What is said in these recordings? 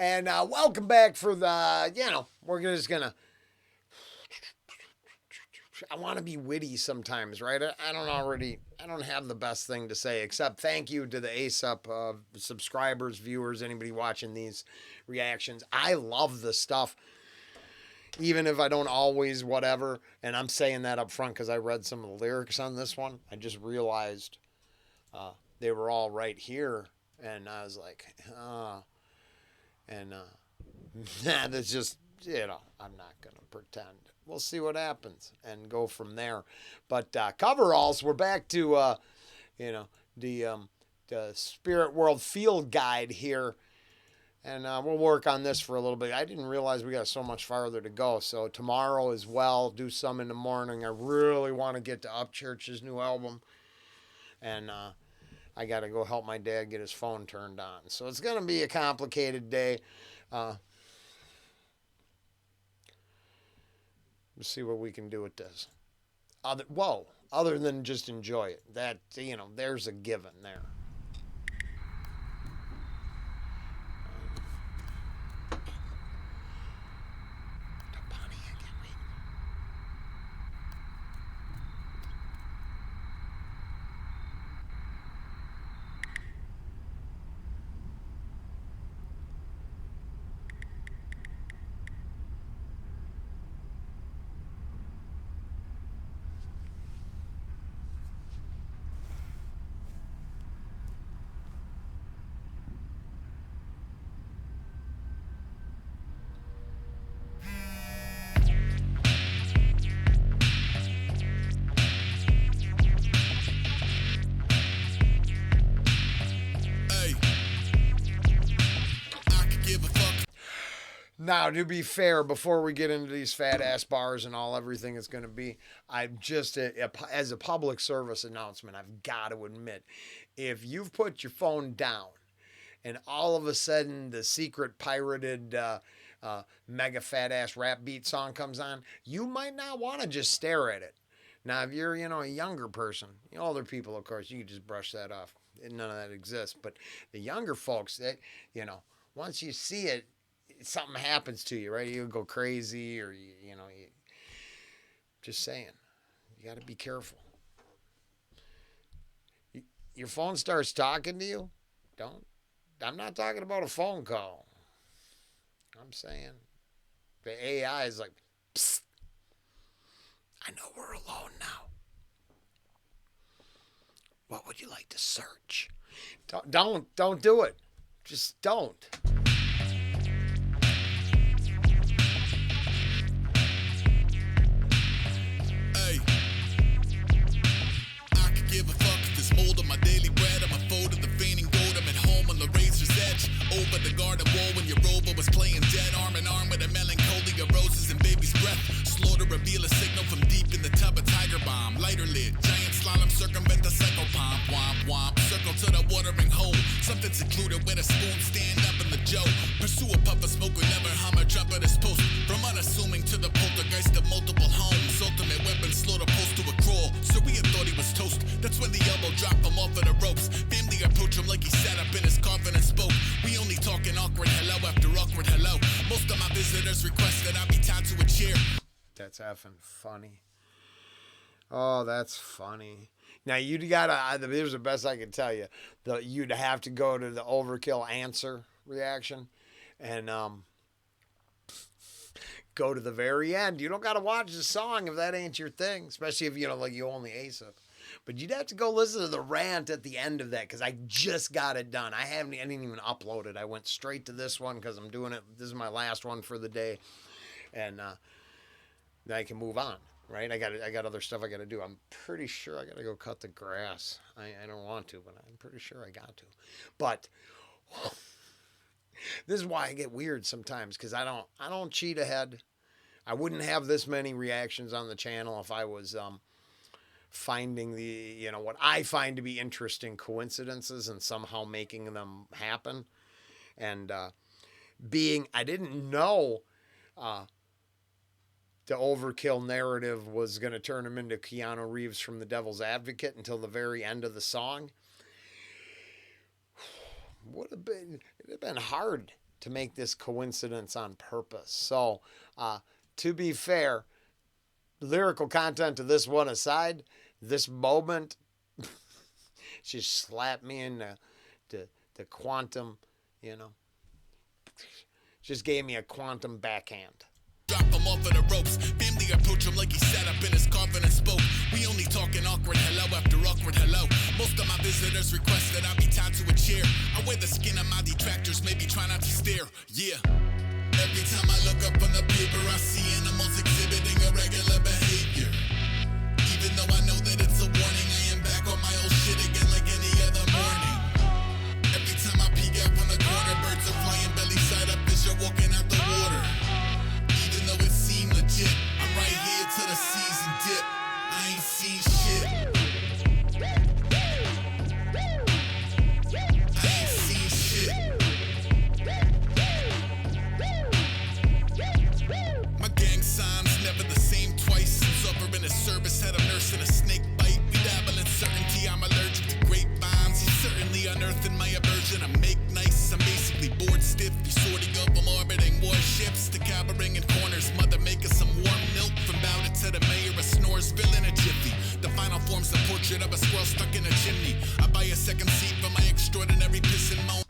And welcome back for the, we're just going to, I want to be witty sometimes, right? I don't have the best thing to say except thank you to the Aesop subscribers, viewers, anybody watching these reactions. I love the stuff, even if I don't always, whatever. And I'm saying that up front because I read some of the lyrics on this one. I just realized they were all right here. And I was like, and that's just, I'm not going to pretend. We'll see what happens and go from there. But Coveralls, we're back to, the Spirit World Field Guide here. And we'll work on this for a little bit. I didn't realize we got so much farther to go. So tomorrow as well, do some in the morning. I really want to get to Upchurch's new album. And I got to go help my dad get his phone turned on. So it's going to be a complicated day. Let's see what we can do with this. Other than just enjoy it. That, there's a given there. Now, to be fair, before we get into these fat ass bars and everything is going to be, I'm just, as a public service announcement, I've got to admit, if you've put your phone down and all of a sudden the secret pirated mega fat ass rap beat song comes on, you might not want to just stare at it. Now, if you're, a younger person, older people, of course, you can just brush that off. None of that exists. But the younger folks, that, once you see it, something happens to you, right? You go crazy, or just saying, you got to be careful. Your phone starts talking to you. I'm not talking about a phone call. I'm saying the AI is like, psst, I know we're alone now. What would you like to search? Don't do it. Just don't. Mold of my daily bread, I'm a foe to the feigning gold. I'm at home on the razor's edge. Over the garden wall when your rover was playing dead. Arm in arm with a melancholy of roses and baby's breath. Slow to reveal a signal from deep in the tub of tiger bomb. Lighter lit, giant slalom circumvent the psycho palm. Womp womp, circle to the watering hole. Something secluded with a spoon, stand up in the joe. Pursue a puff of smoke who never hum or jump at his post. From unassuming to the poltergeist of multiple homes. Ultimate weapon, slow to post to a crawl. So we had thought he was toast. That's when the elbow drop him off of the ropes. Family approach him like he sat up in his coffin and spoke. We only talking awkward hello after awkward hello. Most of my visitors request that I be tied to a chair. That's effing funny. Oh, that's funny. Now you'd gotta. Here's the best I can tell you. You'd have to go to the overkill answer reaction, and go to the very end. You don't gotta watch the song if that ain't your thing, especially if you only Aesop. But you'd have to go listen to the rant at the end of that because I just got it done. I didn't even upload it. I went straight to this one because I'm doing it. This is my last one for the day, and then I can move on. Right? I got other stuff I got to do. I'm pretty sure I got to go cut the grass. I don't want to, but I'm pretty sure I got to. But this is why I get weird sometimes because I don't cheat ahead. I wouldn't have this many reactions on the channel if I was finding what I find to be interesting coincidences and somehow making them happen. And I didn't know the overkill narrative was going to turn him into Keanu Reeves from The Devil's Advocate until the very end of the song. It'd have been hard to make this coincidence on purpose. So, to be fair, lyrical content to this one aside, this moment she slapped me in the quantum, you know, just gave me a quantum backhand. Drop him off of the ropes. Family approach him like he sat up in his coffin and spoke. We only talking awkward hello after awkward hello. Most of my visitors request that I be tied to a chair. I wear the skin of my detractors, maybe try not to stare. Yeah. Every time I look up on the paper, I see animals exhibiting irregular behavior. Even though I know that it's a warning, I am back on my old shit again like any other morning. Every time I peek out from the corner, birds are flying belly side up as you're walking out the water. Even though it seemed legit, I'm right here till the season dip. I ain't seen shit. I ain't seen shit. My gang signs never the same twice. Suffering a service, had a nurse and a snake bite. We dabble in certainty, I'm allergic to grapevines. He's certainly unearthing my aversion. I make nice, I'm basically bored stiff. You're sorting up, I'm orbiting warships. The cowering in corners, mother making some warm milk. From Bowden to the mayor of Snoresville in a jiffy. The final form's the portrait of a squirrel stuck in a chimney. I buy a second seat for my extraordinary piss and moan.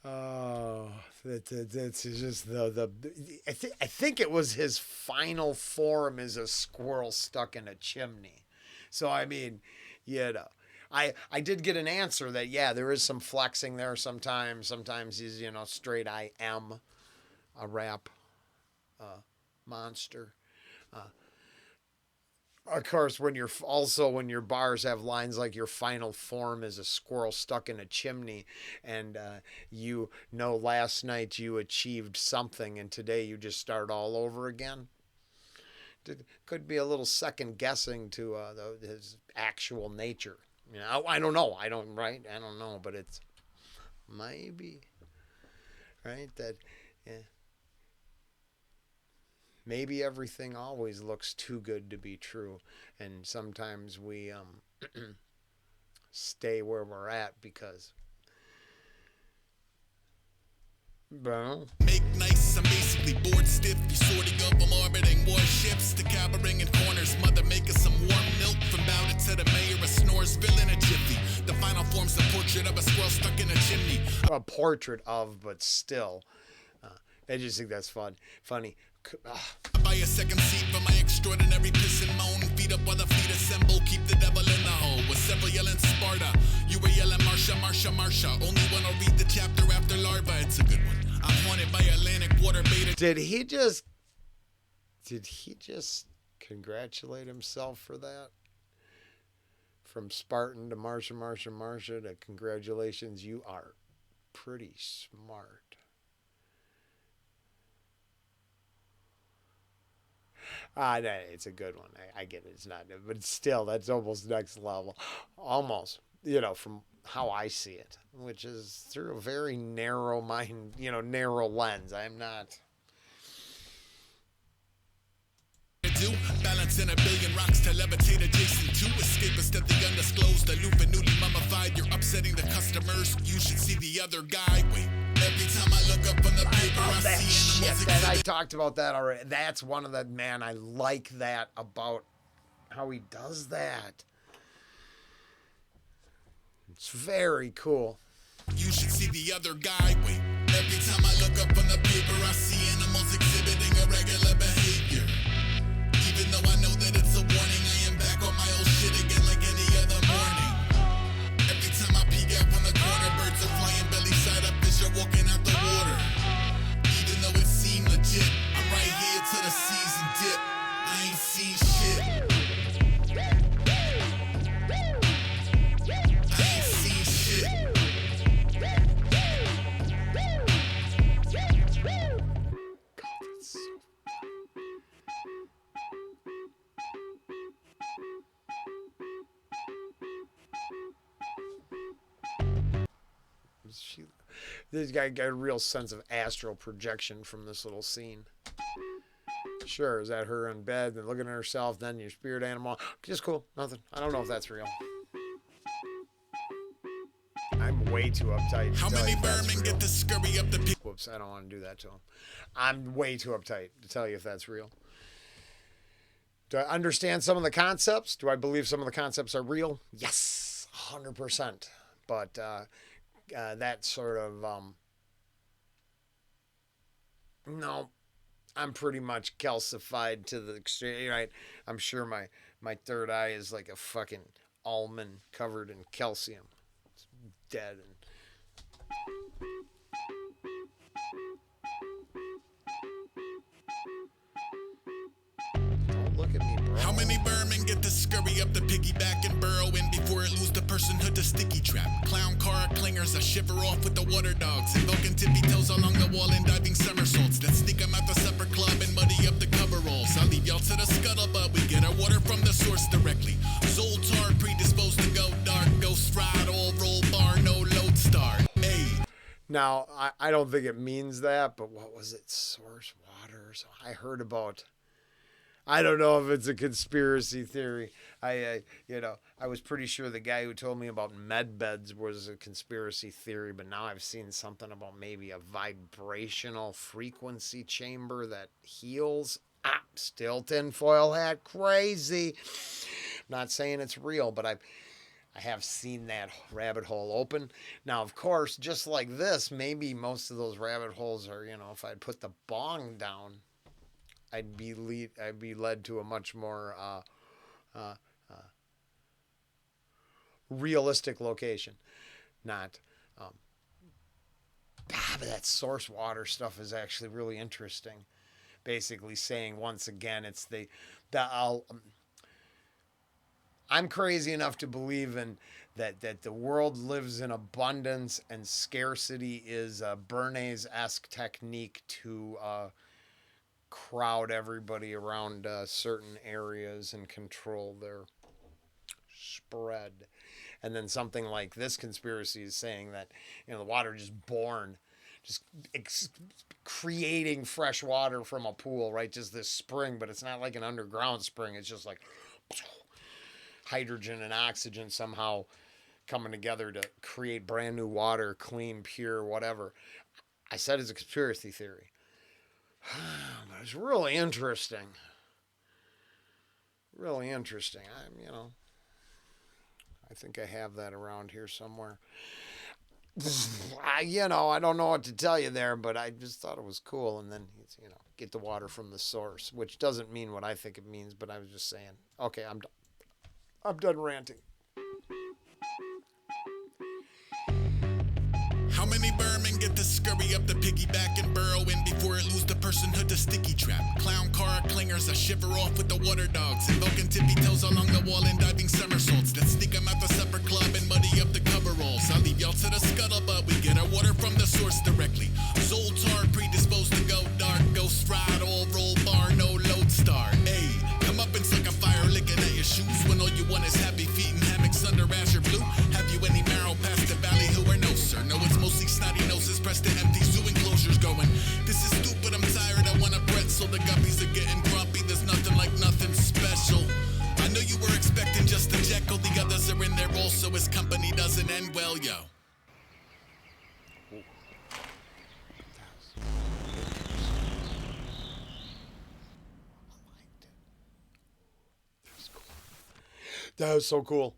Oh, that's just I think it was his final form as a squirrel stuck in a chimney. So I mean, you know, I did get an answer that yeah, there is some flexing there sometimes. Sometimes he's, you know, straight I am a rap monster. Of course, when your bars have lines like your final form is a squirrel stuck in a chimney, and you know last night you achieved something and today you just start all over again. Could be a little second guessing to his actual nature. You know, I don't know. I don't know, but it's maybe right that yeah. Maybe everything always looks too good to be true, and sometimes we stay where we're at because well, make nice, I'm basically bored stiff. You sorting up, I'm orbiting warships. The cowering in corners, mother making some warm milk. From Bowden to the mayor of Snoresville in a jiffy. The final form's the portrait of a squirrel stuck in a chimney. A portrait of, but still. I just think that's funny. I buy a second seat for my extraordinary piss and moan. Feet up while the fleet assemble. Keep the devil in the hole. With several yelling Sparta. You were yelling Marsha, Marsha, Marsha. Only one will read the chapter after larva. It's a good one. I'm haunted by Atlantic water beta. Did he just congratulate himself for that? From Spartan to Marsha, Marsha, Marsha to congratulations, you are pretty smart. It's a good one. I get it. It's not, but still, that's almost next level. Almost, you know, from how I see it, which is through a very narrow mind, you know, narrow lens. I'm not. Balancing a billion rocks to levitate adjacent to escapist of the undisclosed, aloof and newly mummified. You're upsetting the customers. You should see the other guy. Wait, every time I look up on the paper, I that see shit. That I talked about that already. That's one of the man. I like that about how he does that. It's very cool. You should see the other guy. Wait, every time I look up on the paper, I see animals exhibiting irregular behavior. Even though I know that it's a warning, I am back on my old shit again like any other morning. Every time I peek out from the corner, birds are flying belly side up as you're walking out the water. Even though it seemed legit, I'm right here till the season dip. I ain't seen shit. I ain't seen shit. This guy got a real sense of astral projection from this little scene. Sure, is that her in bed and looking at herself, then your spirit animal? Just cool, nothing. I don't know if that's real. I'm way too uptight. How many vermin get to scurry up the pig? Whoops, I don't want to do that to him. I'm way too uptight to tell you if that's real. Do I understand some of the concepts? Do I believe some of the concepts are real? Yes, 100%. But that sort of, no, I'm pretty much calcified to the extreme, right? I'm sure my third eye is like a fucking almond covered in calcium. It's dead. And don't look at me, bro. How many vermin get to scurry up the piggyback and burrow in before it lose the personhood to sticky trap? Clown car clingers that shiver off with the water dogs, invoking tippy toes along the wall and diving somersaults that sneak them out the supper club and muddy up the coveralls. I'll leave y'all to the scuttlebutt. We get our water from the source directly. Zoltar predisposed to go dark. Ghost ride all roll bar, no lodestar. Hey. Now, I don't think it means that, but what was it? Source water. So I heard about. I don't know if it's a conspiracy theory. I was pretty sure the guy who told me about med beds was a conspiracy theory, but now I've seen something about maybe a vibrational frequency chamber that heals. Still tinfoil hat crazy. Not saying it's real, but I have seen that rabbit hole open. Now, of course, just like this, maybe most of those rabbit holes are, if I'd put the bong down, I'd be led to a much more realistic location. Not, but that source water stuff is actually really interesting. Basically saying once again, it's I'm crazy enough to believe in that the world lives in abundance and scarcity is a Bernays-esque technique to crowd everybody around certain areas and control their spread. And then something like this conspiracy is saying that the water just born, just creating fresh water from a pool, right? Just this spring, but it's not like an underground spring. It's just like hydrogen and oxygen somehow coming together to create brand new water, clean, pure, whatever. I said it's a conspiracy theory. But it's really interesting. Really interesting. I think I have that around here somewhere. I don't know what to tell you there, but I just thought it was cool. And then, get the water from the source, which doesn't mean what I think it means, but I was just saying, okay, I'm done. I'm done ranting. How many vermin get to scurry up the piggyback and burrow in before it lose the personhood to sticky trap? Clown car clingers that shiver off with the water dogs, invoking tippy toes along the wall and diving somersaults that sneak them out the supper club and muddy up the coveralls. I'll leave y'all to the scuttlebutt. We get our water from the source directly. Zoltar predisposed to go dark. Ghost ride all roll bar, no lodestar. Hey, come up and suck a fire licking at your shoes when all you want is happy feet and hammocks under azure blue. Have you any marrow past the valley who are no sir? No, it's mostly snotty noses pressed to empty zoo enclosures going. This is stupid, I'm tired, I want a pretzel. The guppies are getting grumpy, there's nothing like nothing special. I know you were expecting just a Jekyll, the others are in there also. His company doesn't end well, yo. That was so cool.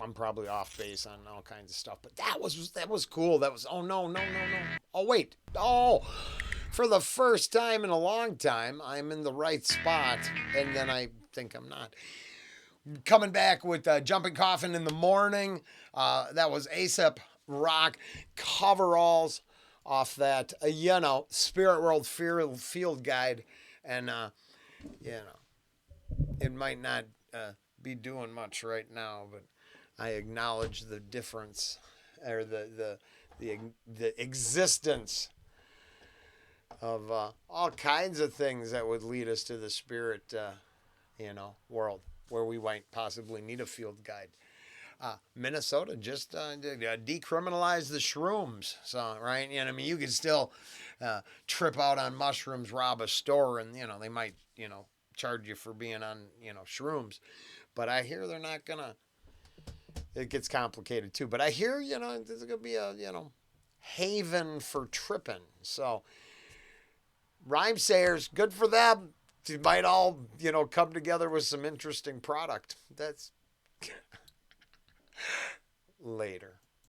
I'm probably off base on all kinds of stuff, but that was cool. That was, oh no. Oh wait. Oh, for the first time in a long time, I'm in the right spot, and then I think I'm not. Coming back with Jumping Coffin in the Morning. That was Aesop Rock Coveralls off that, Spirit World Field Guide, and it might not be doing much right now, but I acknowledge the difference or the existence of all kinds of things that would lead us to the spirit, world where we might possibly need a field guide. Minnesota just decriminalized the shrooms, so right, you could still trip out on mushrooms, rob a store, and they might charge you for being on shrooms, but I hear they're not gonna it gets complicated too. But I hear, there's going to be a, haven for tripping. So rhyme sayers, good for them. You might all, come together with some interesting product. That's later.